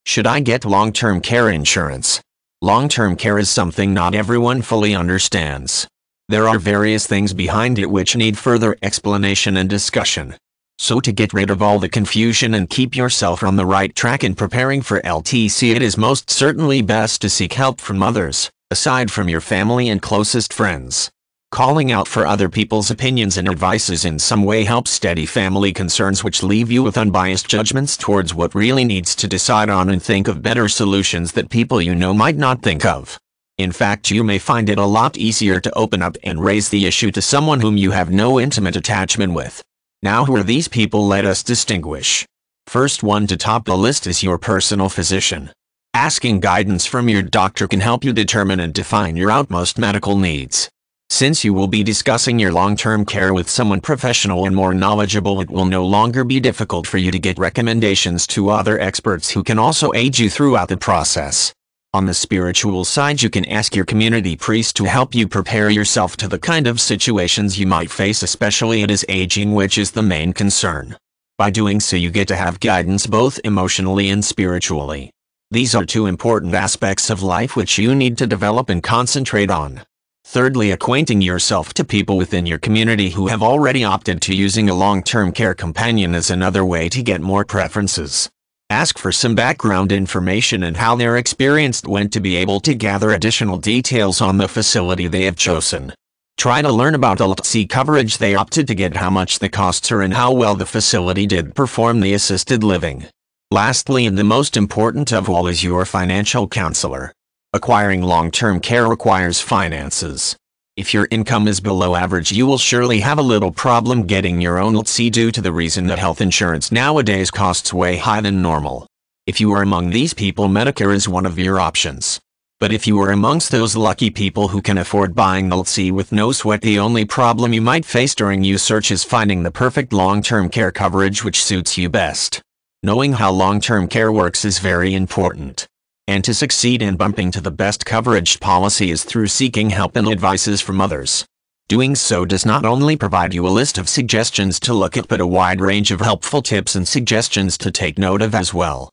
Should I get long-term care insurance? Long-term care is something not everyone fully understands. There are various things behind it which need further explanation and discussion. So to get rid of all the confusion and keep yourself on the right track in preparing for LTC, it is most certainly best to seek help from others, aside from your family and closest friends. Calling out for other people's opinions and advices in some way helps steady family concerns which leave you with unbiased judgments towards what really needs to decide on and think of better solutions that people you know might not think of. In fact, you may find it a lot easier to open up and raise the issue to someone whom you have no intimate attachment with. Now, who are these people? Let us distinguish. First one to top the list is your personal physician. Asking guidance from your doctor can help you determine and define your utmost medical needs. Since you will be discussing your long-term care with someone professional and more knowledgeable, it will no longer be difficult for you to get recommendations to other experts who can also aid you throughout the process. On the spiritual side, you can ask your community priest to help you prepare yourself to the kind of situations you might face, especially as aging, which is the main concern. By doing so, you get to have guidance both emotionally and spiritually. These are two important aspects of life which you need to develop and concentrate on. Thirdly, acquainting yourself to people within your community who have already opted to using a long-term care companion is another way to get more preferences. Ask for some background information and how their experience went to be able to gather additional details on the facility they have chosen. Try to learn about the LTC coverage they opted to get, how much the costs are, and how well the facility did perform the assisted living. Lastly, and the most important of all, is your financial counselor. Acquiring long-term care requires finances. If your income is below average, you will surely have a little problem getting your own LTC due to the reason that health insurance nowadays costs way higher than normal. If you are among these people, Medicare is one of your options. But if you are amongst those lucky people who can afford buying LTC with no sweat, the only problem you might face during your search is finding the perfect long-term care coverage which suits you best. Knowing how long-term care works is very important. And to succeed in bumping to the best coverage policy is through seeking help and advices from others. Doing so does not only provide you a list of suggestions to look at, but a wide range of helpful tips and suggestions to take note of as well.